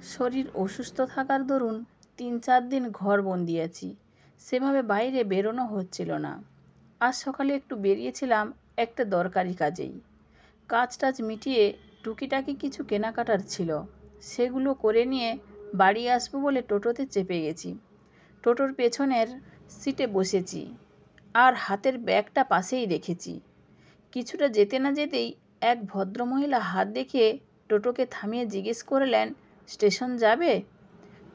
শরীর অসুস্থ থাকার দরুন ৩-৪ দিন ঘরবন্দি আছি। সেভাবে বাইরে বেরোনো হচ্ছিল না। আজ সকালে একটু বেরিয়েছিলাম একটা দরকারি কাজেই। কাজ মিটিয়ে টুকিটাকি কিছু কেনাকাটার ছিল, সেগুলো করে নিয়ে বাড়ি আসবো বলে টোটোতে চেপে গেছি। টোটোর পেছনের সিটে বসেছি আর হাতের ব্যাগটা পাশেই রেখেছি। কিছুটা যেতে না যেতেই এক ভদ্রমহিলা হাত দেখিয়ে টোটোকে থামিয়ে জিজ্ঞেস করলেন, স্টেশন যাবে?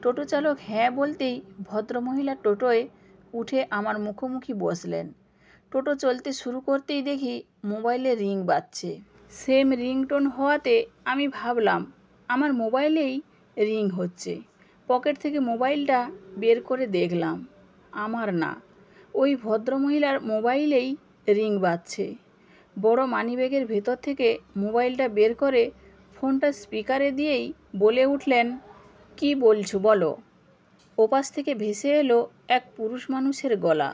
টোটো চালক হ্যাঁ বলতেই ভদ্রমহিলা টোটোয় উঠে আমার মুখোমুখি বসলেন। টোটো চলতে শুরু করতেই দেখি মোবাইলে রিং বাজছে। সেম রিংটোন হওয়াতে আমি ভাবলাম আমার মোবাইলেই রিং হচ্ছে। পকেট থেকে মোবাইলটা বের করে দেখলাম আমার না, ওই ভদ্রমহিলার মোবাইলেই রিং বাজছে। বড় মানিব্যাগের ভেতর থেকে মোবাইলটা বের করে ফোনটা স্পিকারে দিয়েই বলে উঠলেন, কি বলছো বলো। ওপাশ থেকে ভেসে এলো এক পুরুষ মানুষের গলা।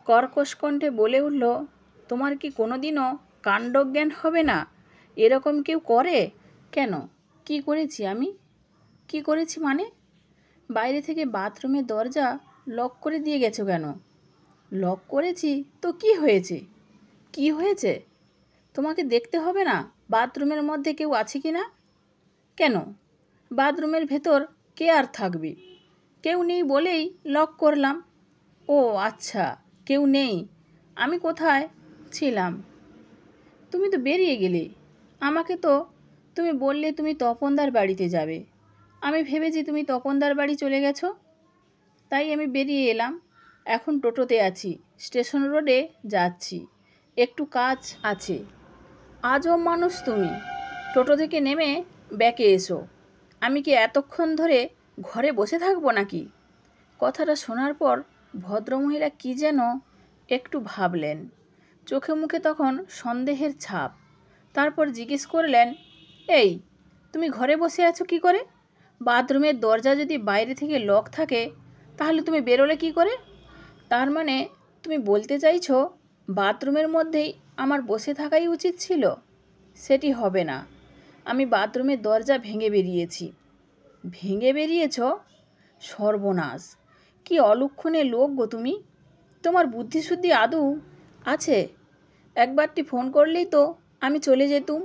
কর্কশ কণ্ঠে বলে উঠল, তোমার কি কোনোদিনও কাণ্ডজ্ঞান হবে না? এরকম কেউ করে? কেন, কি করেছি আমি? কি করেছি মানে? বাইরে থেকে বাথরুমের দরজা লক করে দিয়ে গেছো কেন? লক করেছি তো কি হয়েছে? কি হয়েছে? তোমাকে দেখতে হবে না বাথরুমের মধ্যে কেউ আছে কি না? কেন, বাথরুমের ভেতর কে আর থাকবে? কেউ নেই বলেই লক করলাম। ও আচ্ছা, কেউ নেই। আমি কোথায় ছিলাম? তুমি তো বেরিয়ে গেলে। আমাকে তো তুমি বললে তুমি তপনদার বাড়িতে যাবে। আমি ভেবেছি তুমি তপনদার বাড়ি চলে গেছো, তাই আমি বেরিয়ে এলাম। এখন টোটোতে আছি, স্টেশন রোডে যাচ্ছি, একটু কাজ আছে। আজব মানুষ তুমি। টোটো থেকে নেমে ব্যাকে এসো। আমি কি এতক্ষণ ধরে ঘরে বসে থাকবো নাকি? কথাটা শোনার পর ভদ্রমহিলা কি যেন একটু ভাবলেন, চোখে মুখে তখন সন্দেহের ছাপ। তারপর জিজ্ঞেস করলেন, এই তুমি ঘরে বসে আছো কি করে? বাথরুমের দরজা যদি বাইরে থেকে লক থাকে তাহলে তুমি বেরোলে কি করে? তার মানে তুমি বলতে চাইছো বাথরুমের মধ্যেই আমার বসে থাকাই উচিত ছিল? সেটি হবে না। আমি বাথরুমের দরজা ভেঙে বেরিয়েছি। ভেঙে বেরিয়েছ? সর্বনাশ! কি অলক্ষণে লোক গো তুমি। তোমার বুদ্ধিশুদ্ধি আদৌ আছে? একবারটি ফোন করলেই তো আমি চলে যেতুম।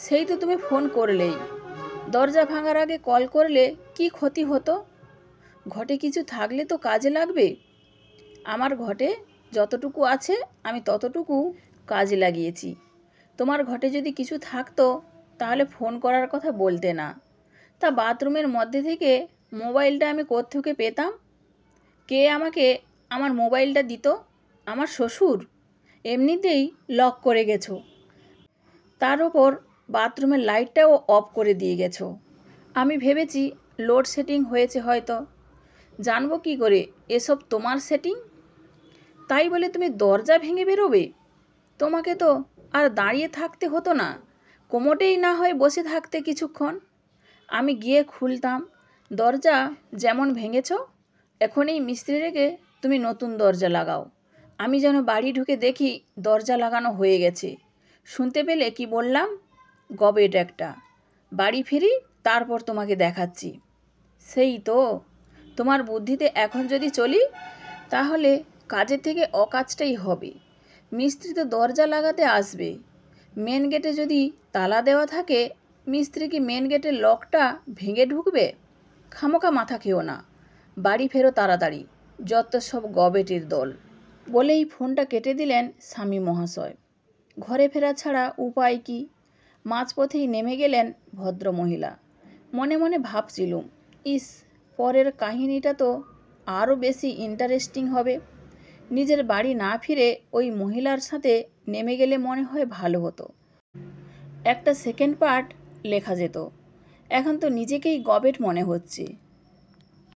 সেই তো তুমি ফোন করলেই। দরজা ভাঙার আগে কল করলে কি ক্ষতি হতো? ঘটে কিছু থাকলে তো কাজে লাগবে। আমার ঘটে যতটুকু আছে আমি ততটুকু কাজে লাগিয়েছি। তোমার ঘটে যদি কিছু থাকতো তাহলে ফোন করার কথা বলতে না। তা বাথরুমের মধ্যে থেকে মোবাইলটা আমি কোত্থেকে পেতাম? কে আমাকে আমার মোবাইলটা দিত? আমার শ্বশুর? এমনিতেই লক করে গেছো, তার ওপর বাথরুমের লাইটটাও অফ করে দিয়ে গেছো। আমি ভেবেছি লোডশেডিং হয়েছে হয়তো। জানবো কি করে এসব তোমার সেটিং? তাই বলে তুমি দরজা ভেঙে বেরোবে? তোমাকে তো আর দাঁড়িয়ে থাকতে হতো না, কোমোটেই না হয় বসে থাকতে কিছুক্ষণ। আমি গিয়ে খুলতাম। দরজা যেমন ভেঙেছ এখনই মিস্ত্রি রেখে তুমি নতুন দরজা লাগাও। আমি যেন বাড়ি ঢুকে দেখি দরজা লাগানো হয়ে গেছে। শুনতে পেলে কি বললাম? গবেট একটা। বাড়ি ফিরি, তারপর তোমাকে দেখাচ্ছি। সেই তো, তোমার বুদ্ধিতে এখন যদি চলি তাহলে কাজের থেকে অকাজটাই হবে। মিস্ত্রি তো দরজা লাগাতে আসবে। মেন গেটে যদি তালা দেওয়া থাকে, মিস্ত্রি কি মেন গেটের লকটা ভেঙে ঢুকবে? খামোকা মাথা খেও না, বাড়ি ফেরো তাড়াতাড়ি, যত সব গবেটের দল। বলেই ফোনটা কেটে দিলেন স্বামী মহাশয়। ঘরে ফেরা ছাড়া উপায় কি? মাঝপথেই নেমে গেলেন ভদ্রমহিলা। মনে মনে ভাবছিলুম, ইস, পরের কাহিনীটা তো আরও বেশি ইন্টারেস্টিং হবে। নিজের বাড়ি না ফিরে ওই মহিলার সাথে নেমে গেলে মনে হয় ভালো হতো। একটা সেকেন্ড পার্ট লেখা যেত। এখন তো নিজেকেই গবেট মনে হচ্ছে।